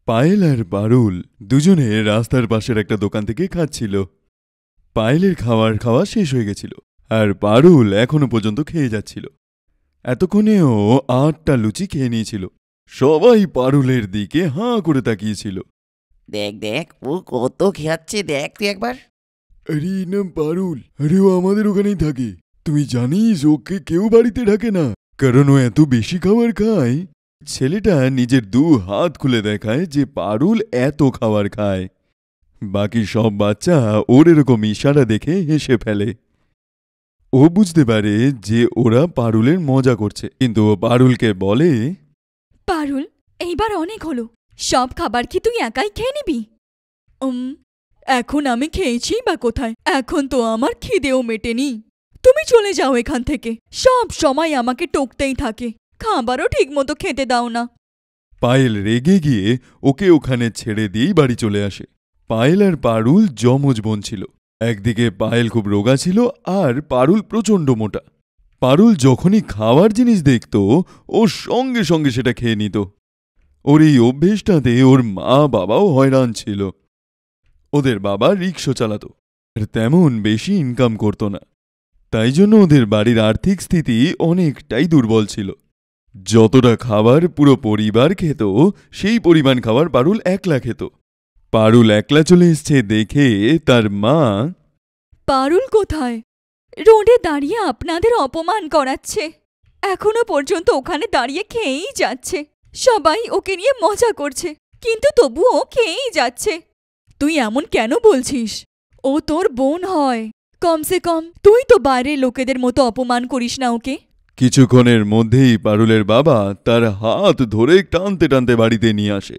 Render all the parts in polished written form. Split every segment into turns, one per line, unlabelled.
পায়েল আর পারুল দুজনে রাস্তার পাশের একটা দোকান থেকে খাচ্ছিল। পায়েলের খাওয়া শেষ হয়ে গেছিল, আর পারুল এখনো পর্যন্ত খেয়ে যাচ্ছিল। এতক্ষণেও 8টা লুচি খেয়ে নিয়েছিল। সবাই পারুলের দিকে হাঁ করে তাকিয়েছিল।
দেখ দেখ, ও কত খেয়াচ্ছে, দেখ তুই একবার।
আরে নাম পারুল, আরে ও আমাদের ওখানেই থাকে। তুই জানিস ওকে কেউ বাড়িতে ডাকে না, কারণ ও এত বেশি খাবার খায়। ছেলেটা নিজের 2 হাত খুলে দেখায় যে পারুল এত খাবার খায়। বাকি সব বাচ্চা ওর এরকম ইশারা দেখে হেসে ফেলে। ও বুঝতে পারে যে ওরা পারুলের মজা করছে, কিন্তু ও পারুলকে বলে,
পারুল, এইবার অনেক হলো। সব খাবার কি তুই একাই খেয়ে নিবি? এখন আমি খেয়েছি বা কোথায়? এখন তো আমার খিদেও মেটেনি। তুমি চলে যাও এখান থেকে। সব সময় আমাকে টকতেই থাকে, খাবারও ঠিকমতো খেতে দাও না।
পায়েল রেগে গিয়ে ওকে ওখানে ছেড়ে দিয়েই বাড়ি চলে আসে। পায়েল আর পারুল যমজ বোন ছিল। একদিকে পায়েল খুব রোগা ছিল আর পারুল প্রচণ্ড মোটা। পারুল যখনই খাওয়ার জিনিস দেখত ও সঙ্গে সঙ্গে সেটা খেয়ে নিত। ওর এই অভ্যেসটাতে ওর মা বাবাও হয়রান ছিল। ওদের বাবা রিক্সা চালাত, আর তেমন বেশি ইনকাম করত না। তাই জন্য ওদের বাড়ির আর্থিক স্থিতি অনেকটাই দুর্বল ছিল। যতটা খাবার পুরো পরিবার খেত, সেই পরিমাণ খাবার পারুল একলা খেত। পারুল একলা চলে এসছে দেখে তার মা,
পারুল কোথায়? রোডে দাঁড়িয়ে আপনাদের অপমান করাচ্ছে। এখনো পর্যন্ত ওখানে দাঁড়িয়ে খেয়েই যাচ্ছে। সবাই ওকে নিয়ে মজা করছে, কিন্তু তবুও খেয়েই যাচ্ছে। তুই এমন কেন বলছিস? ও তোর বোন হয়। কমসে কম তুই তো বাইরের লোকেদের মতো অপমান করিস না ওকে।
কিছুক্ষণের মধ্যেই পারুলের বাবা তার হাত ধরে টানতে টানতে বাড়িতে নিয়ে আসে।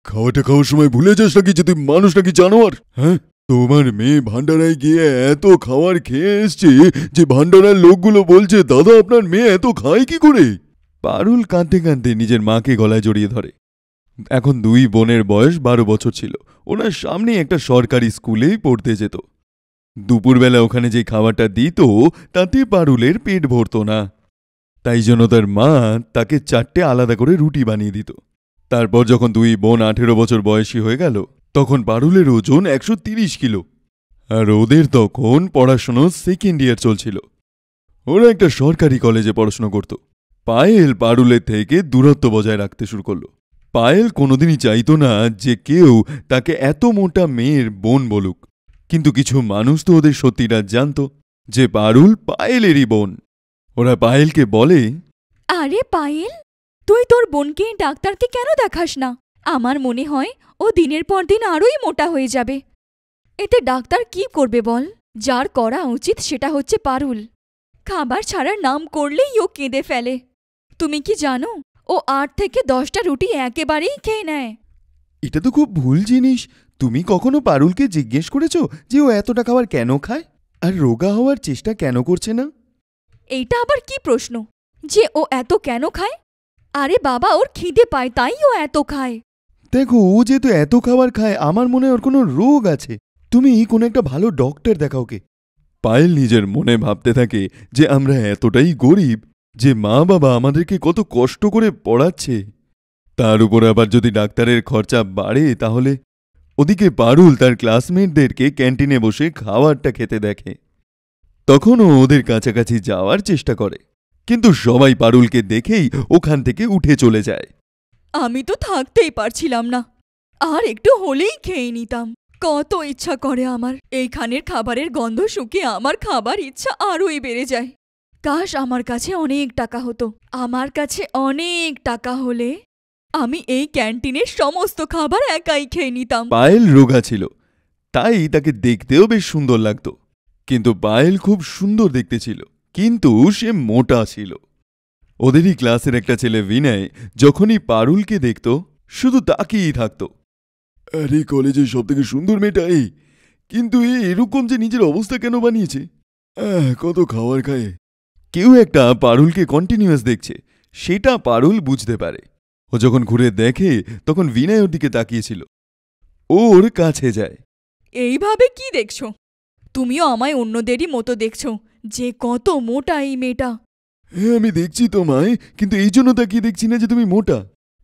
খাওয়াটা খাওয়ার সময় ভুলে যাস নাকি যে তুই মানুষ নাকি জানোয়ার? হ্যাঁ, তোমার মেয়ে ভান্ডারায় গিয়ে এত খাবার খেয়ে এসছে যে ভান্ডারার লোকগুলো বলছে, দাদা আপনার মেয়ে এত খায় কি করে? পারুল কাঁদতে কাঁদতে নিজের মাকে গলায় জড়িয়ে ধরে। এখন 2 বোনের বয়স 12 বছর ছিল। ওনার সামনে একটা সরকারি স্কুলেই পড়তে যেত। দুপুরবেলা ওখানে যে খাবারটা দিত তাতে পারুলের পেট ভরত না। তাই জন্য তার মা তাকে 4টে আলাদা করে রুটি বানিয়ে দিত। তারপর যখন 2 বোন 18 বছর বয়সী হয়ে গেল, তখন পারুলের ওজন 130 কিলো। আর ওদের তখন পড়াশোনা 2nd ইয়ার চলছিল। ওরা একটা সরকারি কলেজে পড়াশোনা করত। পায়েল পারুলের থেকে দূরত্ব বজায় রাখতে শুরু করল। পায়েল কোনোদিনই চাইত না যে কেউ তাকে এত মোটা মেয়ের বোন বলুক, কিন্তু কিছু মানুষ তো ওদের সত্যিটা জানত যে পারুল পায়েলেরই বোন। ওরা পায়েলকে বলে,
আরে পায়েল, তুই তোর বোনকে ডাক্তারকে কেন দেখাস না? আমার মনে হয় ও দিনের পর দিন আরোই মোটা হয়ে যাবে। এতে ডাক্তার কি করবে বল? যার করা উচিত সেটা হচ্ছে পারুল। খাবার ছাড়ার নাম করলেই ও কেঁদে ফেলে। তুমি কি জানো, ও 8 থেকে 10টা রুটি একেবারেই খেয়ে নেয়।
এটা তো খুব ভুল জিনিস। তুমি কখনো পারুলকে জিজ্ঞেস করেছ যে ও এতটা খাবার কেন খায় আর রোগা হওয়ার চেষ্টা কেন করছে না?
এইটা আবার কি প্রশ্ন যে ও এত কেন খায়? আরে বাবা, ওর খিদে পায় তাই ও এত খায়।
দেখো, ও যেহেতু এত খাবার খায়, আমার মনে হয় ওর কোনো রোগ আছে। তুমি কোনো একটা ভালো ডক্টর দেখাও ওকে। পায়েল নিজের মনে ভাবতে থাকে যে আমরা এতটাই গরিব যে মা বাবা আমাদেরকে কত কষ্ট করে পড়াচ্ছে। তার উপর আবার যদি ডাক্তারের খরচা বাড়ে তাহলে। ওদিকে পারুল তার ক্লাসমেটদেরকে ক্যান্টিনে বসে খাবারটা খেতে দেখে। তখনও ওদের কাছাকাছি যাওয়ার চেষ্টা করে, কিন্তু সবাই পারুলকে দেখেই ওখান থেকে উঠে চলে যায়।
আমি তো থাকতেই পারছিলাম না, আর একটু হলেই খেয়ে নিতাম। কত ইচ্ছা করে আমার এইখানের খাবারের গন্ধ শুকে আমার খাবার ইচ্ছা আরোই বেড়ে যায়। কাশ আমার কাছে অনেক টাকা হতো। আমার কাছে অনেক টাকা হলে আমি এই ক্যান্টিনের সমস্ত খাবার একাই খেয়ে নিতাম।
পায়েল রোগা ছিল, তাই তাকে দেখতেও বেশ সুন্দর লাগত। কিন্তু পায়েল খুব সুন্দর দেখতে ছিল, কিন্তু সে মোটা ছিল। ওদেরই ক্লাসের একটা ছেলে বিনয় যখনই পারুলকে দেখত শুধু তাকিয়েই থাকত। আরে কলেজের সবথেকে সুন্দর মেয়েটা এই, কিন্তু এরকম যে নিজের অবস্থা কেন বানিয়েছে? কত খাবার খায়। কেউ একটা পারুলকে কন্টিনিউয়াস দেখছে, সেটা পারুল বুঝতে পারে। ও যখন ঘুরে দেখে তখন বিনয় ওর দিকে তাকিয়েছিল। ওর কাছে যায়।
এইভাবে কি দেখছো? তুমিও আমায় অন্যদেরই মতো দেখছো যে কত মোটা এই মেয়েটা।
হ্যাঁ, আমি দেখছি তোমায়, কিন্তু এই জন্য তাকিয়ে দেখছি না যে তুমি মোটা।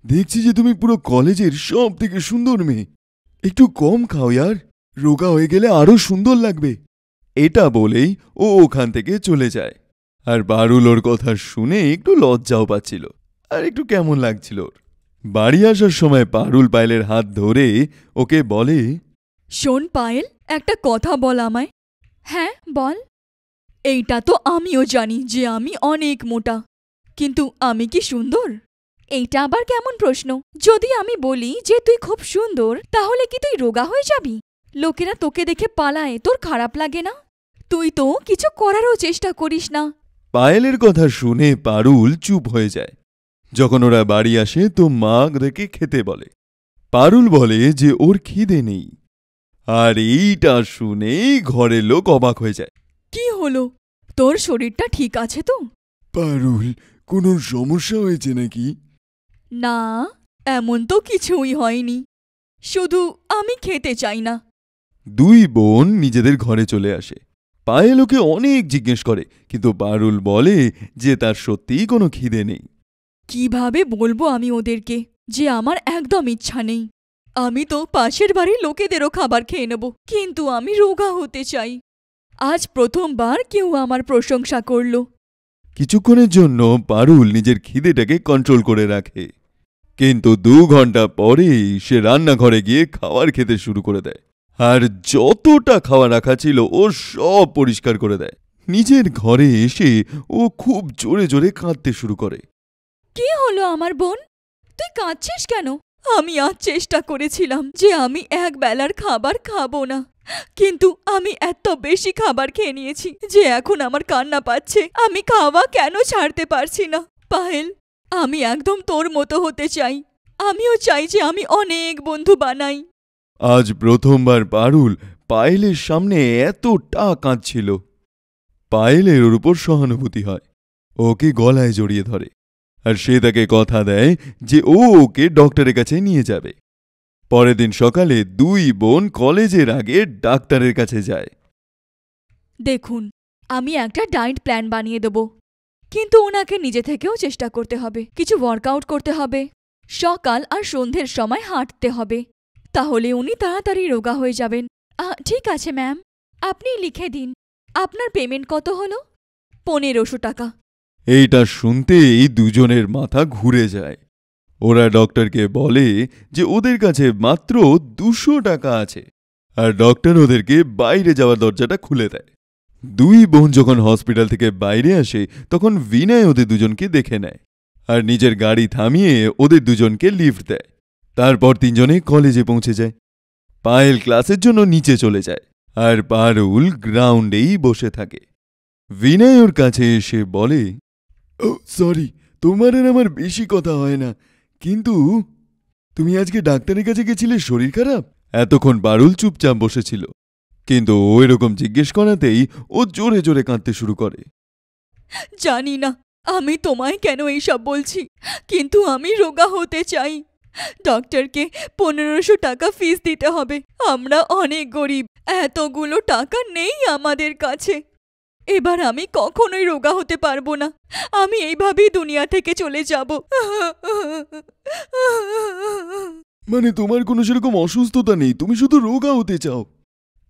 দেখছি যে তুমি পুরো কলেজের সব থেকে সুন্দর মেয়ে। একটু কম খাও ইয়ার, রোগা হয়ে গেলে আরো সুন্দর লাগবে। এটা বলেই ও ওখান থেকে চলে যায়। আর পারুল ওর কথা শুনে একটু লজ্জাও পাচ্ছিল, আর একটু কেমন লাগছিল ওর। বাড়ি আসার সময় পারুল পায়েলের হাত ধরে ওকে বলে,
শোন পায়েল, একটা কথা বল আমায়। হ্যাঁ বল। এইটা তো আমিও জানি যে আমি অনেক মোটা, কিন্তু আমি কি সুন্দর? এইটা আবার কেমন প্রশ্ন? যদি আমি বলি যে তুই খুব সুন্দর, তাহলে কি তুই রোগা হয়ে যাবি? লোকেরা তোকে দেখে পালায়, তোর খারাপ লাগে না? তুই তো কিছু করারও চেষ্টা করিস না।
পায়েলের কথা শুনে পারুল চুপ হয়ে যায়। যখন ওরা বাড়ি আসে তো মা ওদেরকে খেতে বলে। পারুল বলে যে ওর খিদে নেই। আর এইটা শুনেই ঘরের লোক অবাক হয়ে যায়।
কি হলো? তোর শরীরটা ঠিক আছে তো?
পারুল, কোনো সমস্যা হয়েছে নাকি?
না, এমন তো কিছুই হয়নি, শুধু আমি খেতে চাই না।
দুই বোন নিজেদের ঘরে চলে আসে। পায়েল ওকে অনেক জিজ্ঞেস করে, কিন্তু পারুল বলে যে তার সত্যিই কোনো খিদে নেই।
কিভাবে বলবো আমি ওদেরকে যে আমার একদম ইচ্ছা নেই? আমি তো পাশের বাড়ির লোকেদেরও খাবার খেয়ে নেব, কিন্তু আমি রোগা হতে চাই। আজ প্রথমবার কেউ আমার প্রশংসা করল।
কিছুক্ষণের জন্য পারুল নিজের খিদেটাকে কন্ট্রোল করে রাখে, কিন্তু 2 ঘন্টা পরেই সে রান্নাঘরে গিয়ে খাবার খেতে শুরু করে দেয়। আর যতটা খাওয়া রাখা ছিল ও সব পরিষ্কার করে দেয়। নিজের ঘরে এসে ও খুব জোরে জোরে কাঁদতে শুরু করে।
কি হলো আমার বোন? তুই কাঁদছিস কেন? আমি আজ চেষ্টা করেছিলাম যে আমি এক বেলার খাবার খাবো না, কিন্তু আমি এত বেশি খাবার খেয়ে নিয়েছি যে এখন আমার কান্না পাচ্ছে। আমি খাওয়া কেন ছাড়তে পারছি না? পায়েল, আমি একদম তোর মতো হতে চাই। আমিও চাই যে আমি অনেক বন্ধু বানাই।
আজ প্রথমবার পারুল পায়েলের সামনে এতটা কাঁদছিল। পায়েলের ওর উপর সহানুভূতি হয়, ওকে গলায় জড়িয়ে ধরে, আর সে তাকে কথা দেয় যে ও ওকে ডক্টরের কাছে নিয়ে যাবে। পরের দিন সকালে 2 বোন কলেজের আগে ডাক্তারের কাছে যায়।
দেখুন, আমি একটা ডায়েট প্ল্যান বানিয়ে দেব, কিন্তু ওনাকে নিজে থেকেও চেষ্টা করতে হবে, কিছু ওয়ার্কআউট করতে হবে, সকাল আর সন্ধ্যের সময় হাঁটতে হবে, তাহলে উনি তাড়াতাড়ি রোগা হয়ে যাবেন। ঠিক আছে ম্যাম, আপনি লিখে দিন। আপনার পেমেন্ট কত হলো? 1500 টাকা।
এইটা শুনতেই দুজনের মাথা ঘুরে যায়। ওরা ডক্টরকে বলে যে ওদের কাছে মাত্র 200 টাকা আছে, আর ডক্টর ওদেরকে বাইরে যাওয়ার দরজাটা খুলে দেয়। 2 বোন যখন হসপিটাল থেকে বাইরে আসে তখন বিনয় ওদের দুজনকে দেখে নেয় আর নিজের গাড়ি থামিয়ে ওদের দুজনকে লিফট দেয়। তারপর 3 জনে কলেজে পৌঁছে যায়। পায়েল ক্লাসের জন্য নিচে চলে যায়, আর পারুল গ্রাউন্ডেই বসে থাকে। বিনয় ওর কাছে এসে বলে, ও সরি, তোমার আর আমার বেশি কথা হয় না, কিন্তু তুমি আজকে ডাক্তারের কাছে গেছিলে, শরীর খারাপ? এতক্ষণ পারুল চুপচাপ বসেছিল, কিন্তু ও এরকম জিজ্ঞেস করাতেই ও জোরে জোরে কাঁদতে শুরু করে।
জানি না আমি তোমায় কেন এইসব বলছি, কিন্তু আমি রোগা হতে চাই। ডক্টরকে 1500 টাকা ফিস দিতে হবে। আমরা অনেক গরিব, এতগুলো টাকা নেই আমাদের কাছে। এবার আমি কখনোই রোগা হতে পারবো না। আমি এইভাবেই দুনিয়া থেকে চলে যাব।
মানে তোমার কোনো সেরকম অসুস্থতা নেই, তুমি শুধু রোগা হতে চাও?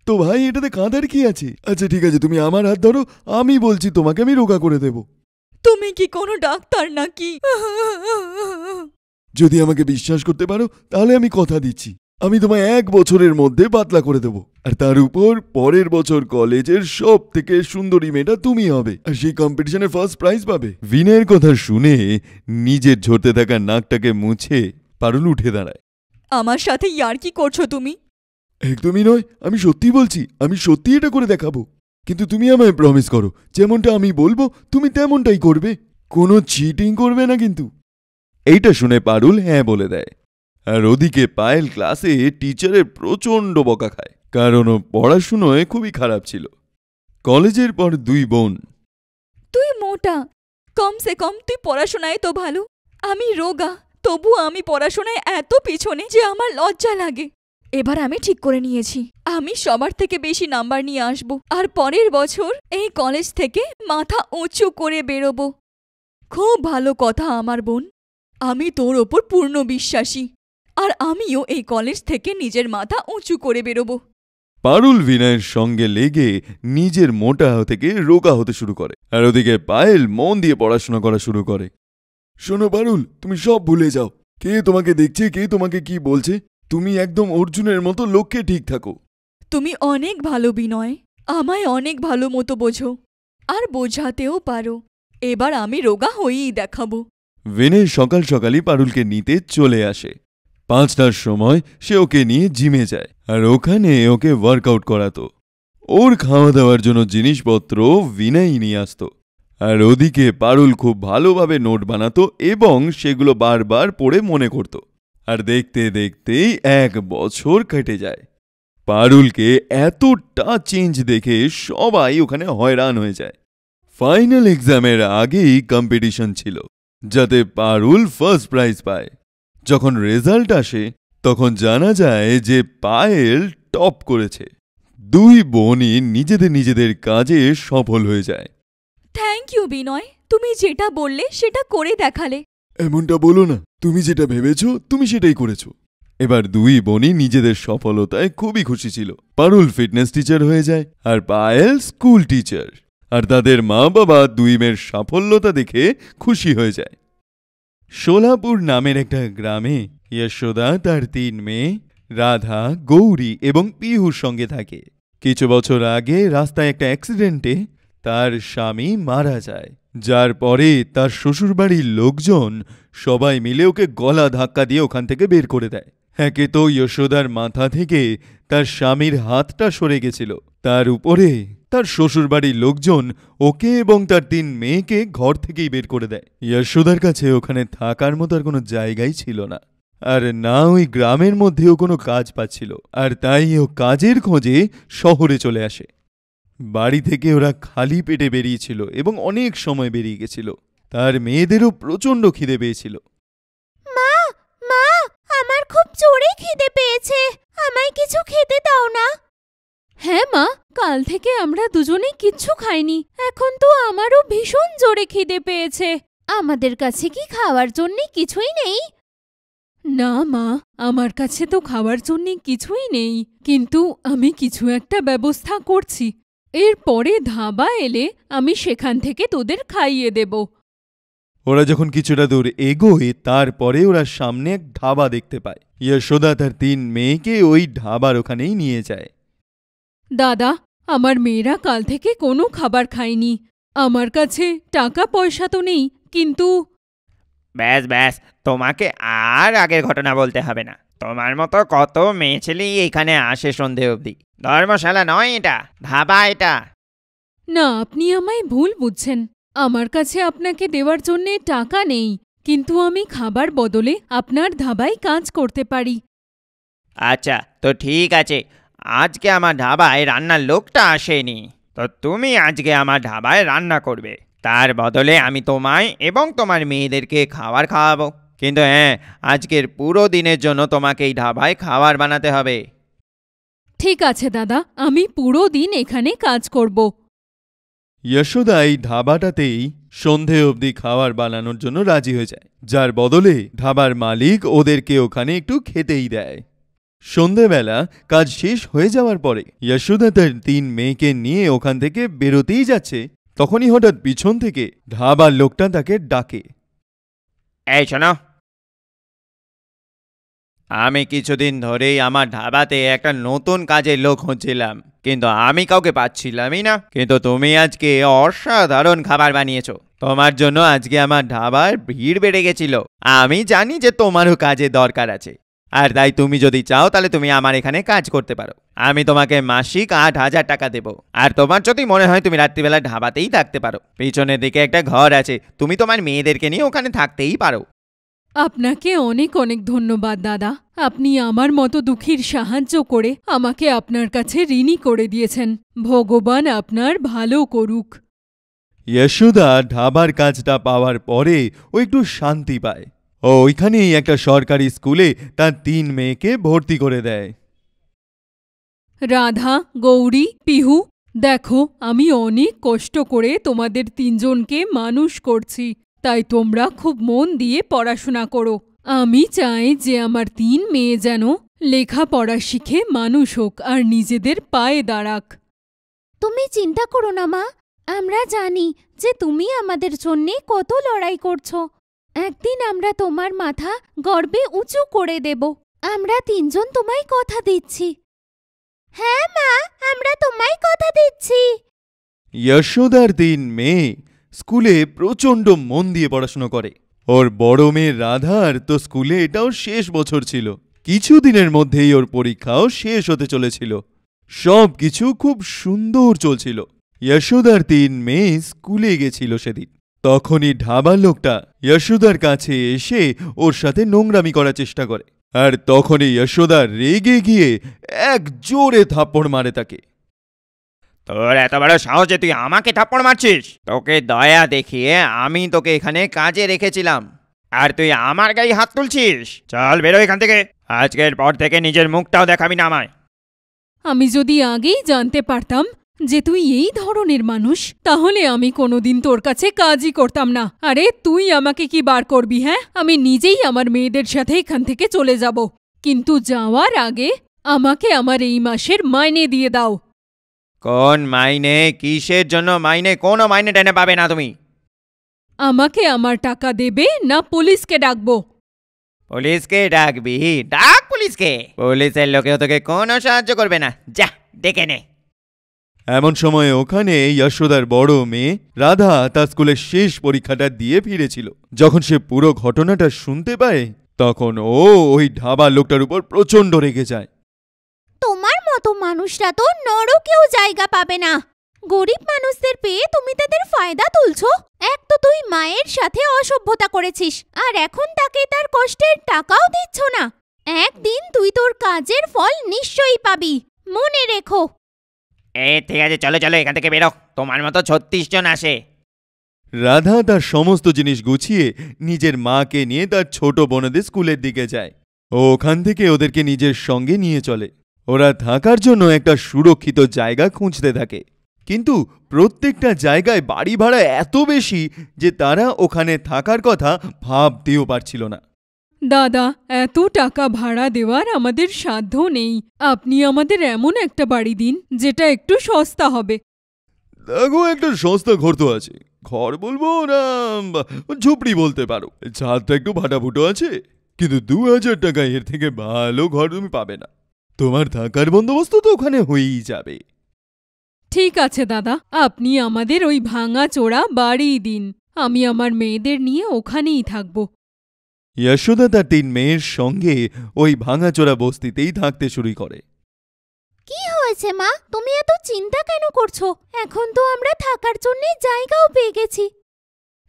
তো ভাই, এটাতে কাঁদার কি আছে? আচ্ছা ঠিক আছে, তুমি আমার হাত ধরো, আমি বলছি তোমাকে আমি রোগা করে দেব।
তুমি কি কোনো ডাক্তার নাকি?
যদি আমাকে বিশ্বাস করতে পারো তাহলে আমি কথা দিচ্ছি, আমি তোমায় 1 বছরের মধ্যে পাতলা করে দেব। আর তার উপর পরের বছর কলেজের সব থেকে সুন্দরী মেয়েটা তুমি হবে, আর সেই কম্পিটিশনে ফার্স্ট প্রাইজ পাবে। বিনয়ের কথা শুনে নিজের ঝরতে থাকা নাকটাকে মুছে পারুল উঠে দাঁড়ায়।
আমার সাথে ইয়ার্কি করছো তুমি?
একদমই নয়, আমি সত্যি বলছি, আমি সত্যি এটা করে দেখাবো। কিন্তু তুমি আমায় প্রমিস করো, যেমনটা আমি বলবো তুমি তেমনটাই করবে, কোনো চিটিং করবে না কিন্তু। এইটা শুনে পারুল হ্যাঁ বলে দেয়। আর ওদিকে পায়েল ক্লাসে টিচারের প্রচণ্ড বকা খায়, কারণ ও পড়াশুনোয় খুবই খারাপ ছিল। কলেজের পর 2 বোন।
তুই মোটা, কমসে কম তুই পড়াশোনায় তো ভালো। আমি রোগা, তবু আমি পড়াশোনায় এত পিছনে যে আমার লজ্জা লাগে। এবার আমি ঠিক করে নিয়েছি, আমি সবার থেকে বেশি নাম্বার নিয়ে আসব, আর পরের বছর এই কলেজ থেকে মাথা উঁচু করে বেরোবো। খুব ভালো কথা আমার বোন, আমি তোর ওপর পূর্ণ বিশ্বাসী, আর আমিও এই কলেজ থেকে নিজের মাথা উঁচু করে বেরোবো।
পারুল বিনয়ের সঙ্গে লেগে নিজের মোটা থেকে রোগা হতে শুরু করে, আর ওদিকে পায়েল মন দিয়ে পড়াশোনা করা শুরু করে। শোনো পারুল, তুমি সব ভুলে যাও। কে তোমাকে দেখছে, কে তোমাকে কি বলছে, তুমি একদম অর্জুনের মতো লক্ষ্যে ঠিক থাকো।
তুমি অনেক ভালো বিনয়, আমায় অনেক ভালো মতো বোঝো, আর বোঝাতেও পারো। এবার আমি রোগা হয়েই দেখাবো।
বিনয় সকাল সকালই পারুলকে নিতে চলে আসে। 5টার সময় সে ওকে নিয়ে জিমে যায়, আর ওখানে ওকে ওয়ার্কআউট করাতো। ওর খাওয়া দাওয়ার জন্য জিনিসপত্র বিনয় নিয়ে আসত, আর ওদিকে পারুল খুব ভালোভাবে নোট বানাতো এবং সেগুলো বারবার পড়ে মনে করত। আর দেখতে দেখতেই 1 বছর কেটে যায়। পারুলকে এতটা চেঞ্জ দেখে সবাই ওখানে হয়রান হয়ে যায়। ফাইনাল এক্সামের আগেই কম্পিটিশন ছিল, যাতে পারুল ফার্স্ট প্রাইজ পায়। যখন রেজাল্ট আসে তখন জানা যায় যে পায়েল টপ করেছে। 2 বোনই নিজেদের কাজে সফল হয়ে যায়।
থ্যাংক ইউ বিনয়, তুমি যেটা বললে সেটা করে দেখালে।
এমনটা বলো না, তুমি যেটা ভেবেছো তুমি সেটাই করেছো। এবার 2 বোনই নিজেদের সফলতায় খুবই খুশি ছিল। পারুল ফিটনেস টিচার হয়ে যায়, আর পায়েল স্কুল টিচার। আর তাদের মা বাবা 2 মেয়ের সাফল্যতা দেখে খুশি হয়ে যায়। সোলাপুর নামের একটা গ্রামে যশোদা তার 3 মেয়ে রাধা, গৌরী এবং পিহুর সঙ্গে থাকে। কিছু বছর আগে রাস্তায় একটা অ্যাক্সিডেন্টে তার স্বামী মারা যায়, যার পরে তার শ্বশুরবাড়ির লোকজন সবাই মিলে ওকে গলা ধাক্কা দিয়ে ওখান থেকে বের করে দেয়। একে তো যশোদার মাথা থেকে তার স্বামীর হাতটা সরে গেছিল, তার উপরে তার শ্বশুরবাড়ির লোকজন ওকে এবং তার 3 মেয়েকে ঘর থেকেই বের করে দেয়। যশোদার কাছে ওখানে থাকার মতো আর কোনো জায়গাই ছিল না, আর না ওই গ্রামের মধ্যেও কোনো কাজ পাচ্ছিল। আর তাই ও কাজের খোঁজে শহরে চলে আসে। বাড়ি থেকে ওরা খালি পেটে বেরিয়েছিল এবং অনেক সময় বেরিয়ে গেছিল। তার মেয়েদেরও প্রচণ্ড খিদে পেয়েছিল।
মা, মা, আমার খুব জোরে খিদে পেয়েছে, আমায় কিছু খেতে দাও না। হ্যাঁ মা, কাল থেকে আমরা দুজনেই কিচ্ছু খাইনি, এখন তো আমারও ভীষণ জোরে খিদে পেয়েছে। আমাদের কাছে কি খাওয়ার জন্য কিছুই নেই? না মা, আমার কাছে তো খাওয়ার জন্য কিছুই নেই, কিন্তু আমি কিছু একটা ব্যবস্থা করছি। এরপরে ধাবা এলে আমি সেখান থেকে তোদের খাইয়ে দেব।
ওরা যখন কিছুটা দূর এগোয় তারপরে ওরা সামনে এক ধাবা দেখতে পায়। যশোদা তার 3 মেয়েকে ওই ধাবার ওখানেই নিয়ে যায়।
দাদা, আমার মেয়েরা কাল থেকে কোনো খাবার খায়নি। আমার কাছে টাকা পয়সা তো নেই, কিন্তু
ব্যাস ব্যাস, তোমাকে আর আগের ঘটনা বলতে হবে না। তোমার মতো কত মেয়ে ছেলেই এখানে আসে সন্ধে অবধি। ধর্মশালা নয় এটা, ধাবা এটা।
না, আপনি আমায় ভুল বুঝছেন। আমার কাছে আপনাকে দেওয়ার জন্যে টাকা নেই, কিন্তু আমি খাবার বদলে আপনার ধাবায় কাজ করতে পারি।
আচ্ছা, তো ঠিক আছে। আজকে আমার ধাবায় রান্নার লোকটা আসেনি, তো তুমি আজকে আমার ধাবায় রান্না করবে। তার বদলে আমি তোমায় এবং তোমার মেয়েদেরকে খাবার খাওয়াবো। কিন্তু হ্যাঁ, আজকের পুরো দিনের জন্য তোমাকে এই ধাবায় খাবার বানাতে হবে।
ঠিক আছে দাদা, আমি পুরো দিন এখানে কাজ করব।
যশোদা এই ধাবাটাতেই সন্ধে অবধি খাবার বানানোর জন্য রাজি হয়ে যায়, যার বদলে ধাবার মালিক ওদেরকে ওখানে একটু খেতেই দেয়। সন্ধেবেলা কাজ শেষ হয়ে যাওয়ার পরে যশোদা তার 3 মেয়েকে নিয়ে ওখান থেকে বেরোতেই যাচ্ছে, তখনই হঠাৎ পিছন থেকে ধাবার লোকটা তাকে ডাকে।
এই শোনো, আমি কিছুদিন ধরেই আমার ধাবাতে একটা নতুন কাজের লোক খুঁজছিলাম, কিন্তু আমি কাউকে পাচ্ছিলামই না। কিন্তু তুমি আজকে অসাধারণ খাবার বানিয়েছো। তোমার জন্য আজকে আমার ধাবার ভিড় বেড়ে গেছিল। আমি জানি যে তোমারও কাজে দরকার আছে, আর তাই তুমি যদি চাও তাহলে তুমি আমার এখানে কাজ করতে পারো। আমি তোমাকে মাসিক 8,000 টাকা দেবো। আর তোমার যদি মনে হয় তুমি রাত্রিবেলা ধাবাতেই থাকতে পারো, পিছনের দিকে একটা ঘর আছে, তুমি তোমার মেয়েদেরকে নিয়ে ওখানে থাকতেই পারো।
আপনাকে অনেক অনেক ধন্যবাদ দাদা। আপনি আমার মতো দুঃখীর সাহায্য করে আমাকে আপনার কাছে ঋণী করে দিয়েছেন। ভগবান আপনার ভালো করুক।
যশোদা ধাবার কাজটা পাওয়ার পরে ও একটু শান্তি পায়। ও ওইখানেই একটা সরকারি স্কুলে তার 3 মেয়েকে ভর্তি করে দেয়।
রাধা, গৌরী, পিহু, দেখো আমি অনেক কষ্ট করে তোমাদের 3 জনকে মানুষ করছি।
তাই তোমরা খুব মন দিয়ে পড়াশোনা করো। আমি চাই যে আমার 3 মেয়ে যেন লেখাপড়া শিখে মানুষ হোক আর নিজেদের পায়ে দাঁড়াক।
তুমি চিন্তা করো না মা, আমরা জানি যে তুমি আমাদের জন্যে কত লড়াই করছো। একদিন আমরা তোমার মাথা গর্বে উঁচু করে দেব। আমরা 3 জন তোমায় কথা দিচ্ছি। হ্যাঁ মা, আমরা তোমায় কথা দিচ্ছি।
যশোদার 3 মেয়ে স্কুলে প্রচণ্ড মন দিয়ে পড়াশোনা করে। ওর বড় মেয়ে রাধার তো স্কুলে এটাও শেষ বছর ছিল। কিছুদিনের মধ্যেই ওর পরীক্ষাও শেষ হতে চলেছিল। সব কিছু খুব সুন্দর চলছিল। যশোদার 3 মেয়ে স্কুলে গেছিল সেদিন। তখনই ঢাবার লোকটা যশোদার কাছে এসে ওর সাথে নোংরামি করার চেষ্টা করে। আর তখনই যশোদা রেগে গিয়ে এক জোরে থাপ্পড় মারে তাকে।
তোর এত বড় সাহস যে তুই আমাকে থাপ্পড় মারছিস? তোকে দয়া দেখিয়ে আমি তোকে এখানে কাজে রেখেছিলাম, আর তুই আমার গায়ে হাত তুলছিস? চল বেরো এখান থেকে। আজকের পর থেকে নিজের মুখটাও দেখাবি না আমায়।
আমি যদি আগেই জানতে পারতাম যে তুই এই ধরনের মানুষ, তাহলে আমি কোনোদিন তোর কাছে কাজই করতাম না। আরে তুই আমাকে কি বার করবি? হ্যাঁ, আমি নিজেই আমার মেয়েদের সাথে এখান থেকে চলে যাব, কিন্তু যাওয়ার আগে আমাকে আমার এই মাসের মাইনে দিয়ে দাও।
কোন মাইনে? কিসের জন্য মাইনে? কোনো মাইনে টেনে পাবে না তুমি।
আমাকে আমার টাকা দেবে না পুলিশকে ডাকবো?
পুলিশকে ডাকবি? ডাক পুলিশকে। পুলিশের লোকেও তোকে কোনো সাহায্য করবে না, যা ডেকে নে।
এমন সময় ওখানে যশোদার বড় মেয়ে রাধা তার স্কুলের শেষ পরীক্ষাটা দিয়ে ফিরেছিল। যখন সে পুরো ঘটনাটা শুনতে পায়, তখন ও ওই ঢাবার লোকটার উপর প্রচণ্ড রেগে যায়।
তোমার মতো মানুষরা তো নরকেও জায়গা পাবে না। গরিব মানুষদের পেয়ে তুমি তাদের ফায়দা তুলছো। এক তো তুই মায়ের সাথে অসভ্যতা করেছিস, আর এখন তাকে তার কষ্টের টাকাও দিচ্ছ না। একদিন তুই তোর কাজের ফল নিশ্চয়ই পাবি, মনে রেখো।
ঠিক আছে, চলো চলো এখান থেকে বেরো। তোমার মতো 36 জন আসে।
রাধা তার সমস্ত জিনিস গুছিয়ে নিজের মাকে নিয়ে তার ছোট বোনদের স্কুলের দিকে যায়। ও ওখান থেকে ওদেরকে নিজের সঙ্গে নিয়ে চলে। ওরা থাকার জন্য একটা সুরক্ষিত জায়গা খুঁজতে থাকে, কিন্তু প্রত্যেকটা জায়গায় বাড়ি ভাড়া এত বেশি যে তারা ওখানে থাকার কথা ভাবতেও পারছিল না।
দাদা, এত টাকা ভাড়া দেওয়ার আমাদের সাধ্য নেই। আপনি আমাদের এমন একটা বাড়ি দিন যেটা একটু সস্তা হবে।
দেখো, একটা সস্তা ঘর তো আছে। ঘর বলবো না ঝুপড়ি বলতে পারো। ছাদটা একটু ফাটাফুটো আছে, কিন্তু 2000 টাকা এর থেকে ভালো ঘর তুমি পাবে না। তোমার থাকার বন্দোবস্ত তো ওখানে হয়েই যাবে।
ঠিক আছে দাদা, আপনি আমাদের ওই ভাঙা চোরা বাড়ি দিন। আমি আমার মেয়েদের নিয়ে ওখানেই থাকব।
যশোদা তার 3 মেয়ের সঙ্গে ওই ভাঙাচোরা বস্তিতেই থাকতে শুরু করে।
কি হয়েছে মা, তুমি এত চিন্তা কেন করছো? এখন তো আমরা থাকার জন্য জায়গাও পেয়ে গেছি।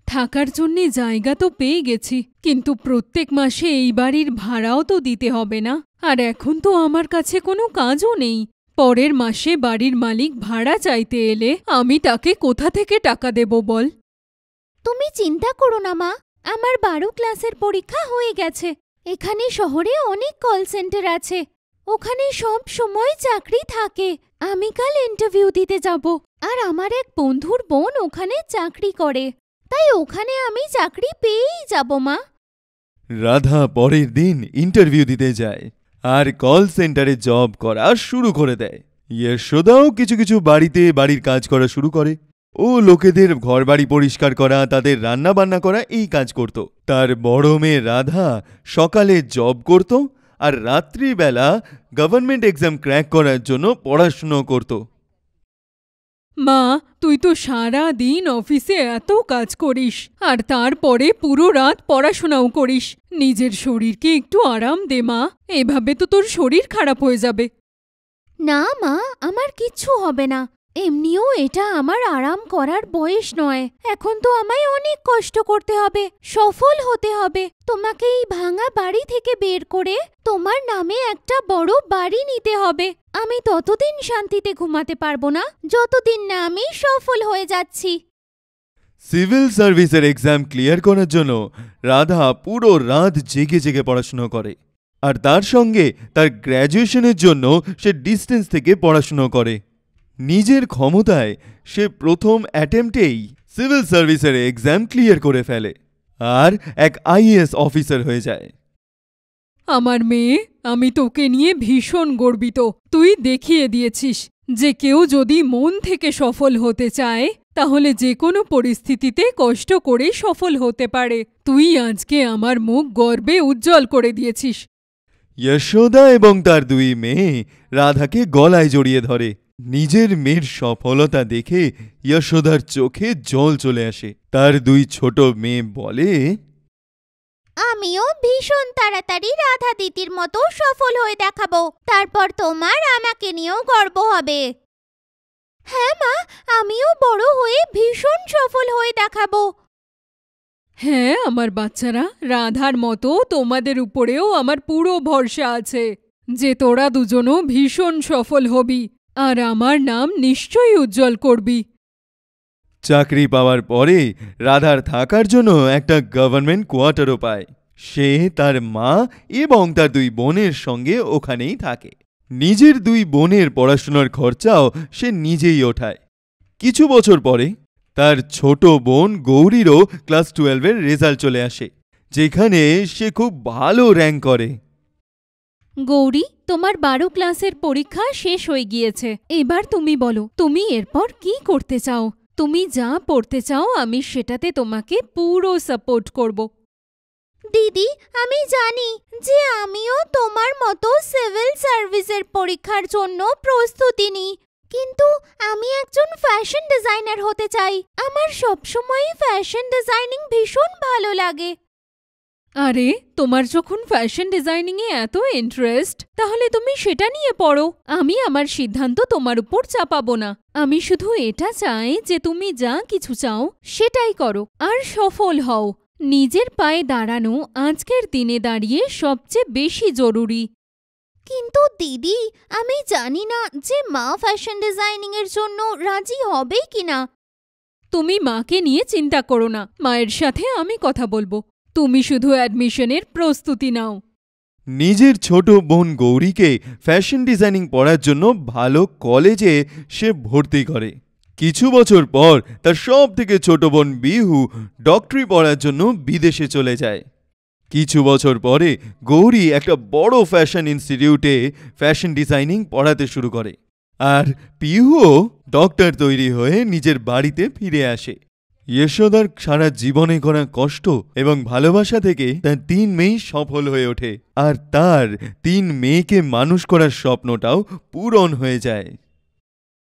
থাকার জন্যে জায়গা তো পেয়ে গেছি, কিন্তু প্রত্যেক মাসে এই বাড়ির ভাড়াও তো দিতে হবে না? আর এখন তো আমার কাছে কোনো কাজও নেই। পরের মাসে বাড়ির মালিক ভাড়া চাইতে এলে আমি তাকে কোথা থেকে টাকা দেব বল?
তুমি চিন্তা করো না মা, আমার 12 ক্লাসের পরীক্ষা হয়ে গেছে। এখানে শহরে অনেক কল সেন্টার আছে, ওখানে সব সময় চাকরি থাকে। আমি কাল ইন্টারভিউ দিতে যাব, আর আমার এক বন্ধুর বোন ওখানে চাকরি করে, তাই ওখানে আমি চাকরি পেয়েই যাব মা।
রাধা পরের দিন ইন্টারভিউ দিতে যায় আর কল সেন্টারে জব করা শুরু করে দেয়। যশোদাও কিছু কিছু বাড়িতে বাড়ির কাজ করা শুরু করে। ও লোকেদের ঘরবাড়ি পরিষ্কার করা, তাদের রান্না বান্না করা এই কাজ করত। তার বড় মেয়ে রাধা সকালে জব করত আর রাত্রিবেলা গভর্নমেন্ট এক্সাম ক্র্যাক করার জন্য পড়াশুনো করত।
মা, তুই তো সারা দিন অফিসে এত কাজ করিস, আর তারপরে পুরো রাত পড়াশোনাও করিস। নিজের শরীরকে একটু আরাম দে মা, এভাবে তো তোর শরীর খারাপ হয়ে যাবে।
না মা, আমার কিচ্ছু হবে না। এমনিও এটা আমার আরাম করার বয়স নয়। এখন তো আমায় অনেক কষ্ট করতে হবে, সফল হতে হবে। তোমাকে এই ভাঙা বাড়ি থেকে বের করে তোমার নামে একটা বড় বাড়ি নিতে হবে। আমি ততদিন শান্তিতে ঘুমাতে পারবো না যতদিন না আমি সফল হয়ে যাচ্ছি।
সিভিল সার্ভিসের এক্সাম ক্লিয়ার করার জন্য রাধা পুরো রাত জেগে জেগে পড়াশুনো করে, আর তার সঙ্গে তার গ্র্যাজুয়েশনের জন্য সে ডিস্টেন্স থেকে পড়াশুনো করে। নিজের ক্ষমতায় সে প্রথম অ্যাটেম্পটেই সিভিল সার্ভিসের এক্সাম ক্লিয়ার করে ফেলে আর এক আইএএস অফিসার হয়ে যায়।
আমার মেয়ে, আমি তোকে নিয়ে ভীষণ গর্বিত। তুই দেখিয়ে দিয়েছিস যে কেউ যদি মন থেকে সফল হতে চায় তাহলে যে কোনো পরিস্থিতিতে কষ্ট করে সফল হতে পারে। তুই আজকে আমার মুখ গর্বে উজ্জ্বল করে দিয়েছিস।
যশোদা এবং তার দুই মেয়ে রাধাকে গলায় জড়িয়ে ধরে। নিজের মেয়ের সফলতা দেখে যশোদার চোখে জল চলে আসে। তার দুই ছোট মেয়ে বলে,
আমিও ভীষণ তাড়াতাড়ি রাধা দিদির মতো সফল হয়ে দেখাবো, তারপর তোমার আমাকে নিয়েও গর্ব হবে। হ্যাঁ মা, আমিও বড় হয়ে ভীষণ সফল হয়ে দেখাবো।
হ্যাঁ আমার বাচ্চারা, রাধার মতো তোমাদের উপরেও আমার পুরো ভরসা আছে যে তোরা দুজনও ভীষণ সফল হবি আর আমার নাম নিশ্চয়ই উজ্জ্বল করবি।
চাকরি পাওয়ার পরে রাধার থাকার জন্য একটা গভর্নমেন্ট কোয়ার্টারও পায়। সে তার মা এবং তার দুই বোনের সঙ্গে ওখানেই থাকে। নিজের দুই বোনের পড়াশোনার খরচাও সে নিজেই ওঠায়। কিছু বছর পরে তার ছোট বোন গৌরীরও ক্লাস 12-এর রেজাল্ট চলে আসে, যেখানে সে খুব ভালো র্যাঙ্ক করে।
গৌরী, তোমার 12 ক্লাসের পরীক্ষা শেষ হয়ে গিয়েছে। এবার তুমি বলো, তুমি এরপর কি করতে চাও? তুমি যা পড়তে চাও আমি সেটাতে তোমাকে পুরো সাপোর্ট করব।
দিদি, আমি জানি যে আমিও তোমার মতো সিভিল সার্ভিসের পরীক্ষার জন্য প্রস্তুতি নিই, কিন্তু আমি একজন ফ্যাশন ডিজাইনার হতে চাই। আমার সবসময়ই ফ্যাশন ডিজাইনিং ভীষণ ভালো লাগে।
আরে, তোমার যখন ফ্যাশন ডিজাইনিংয়ে এত ইন্টারেস্ট, তাহলে তুমি সেটা নিয়ে পড়ো। আমি আমার সিদ্ধান্ত তোমার উপর চাপাবো না। আমি শুধু এটা চাই যে তুমি যা কিছু চাও সেটাই করো আর সফল হও। নিজের পায়ে দাঁড়ানো আজকের দিনে দাঁড়িয়ে সবচেয়ে বেশি জরুরি।
কিন্তু দিদি, আমি জানি না যে মা ফ্যাশন ডিজাইনিং এর জন্য রাজি হবে কিনা।
তুমি মাকে নিয়ে চিন্তা করো না, মায়ের সাথে আমি কথা বলবো। তুমি শুধু অ্যাডমিশনের প্রস্তুতি নাও।
নিজের ছোট বোন গৌরীকে ফ্যাশন ডিজাইনিং পড়ার জন্য ভালো কলেজে সে ভর্তি করে। কিছু বছর পর তার সব থেকে ছোট বোন বিহু ডক্টরি পড়ার জন্য বিদেশে চলে যায়। কিছু বছর পরে গৌরী একটা বড় ফ্যাশন ইনস্টিটিউটে ফ্যাশন ডিজাইনিং পড়াতে শুরু করে, আর পিহুও ডক্টর তৈরি হয়ে নিজের বাড়িতে ফিরে আসে। যশোদার সারা জীবনে করা কষ্ট এবং ভালোবাসা থেকে তার 3 মেয়ে সফল হয়ে ওঠে, আর তার 3 মেয়েকে মানুষ করার স্বপ্নটাও পূরণ হয়ে যায়।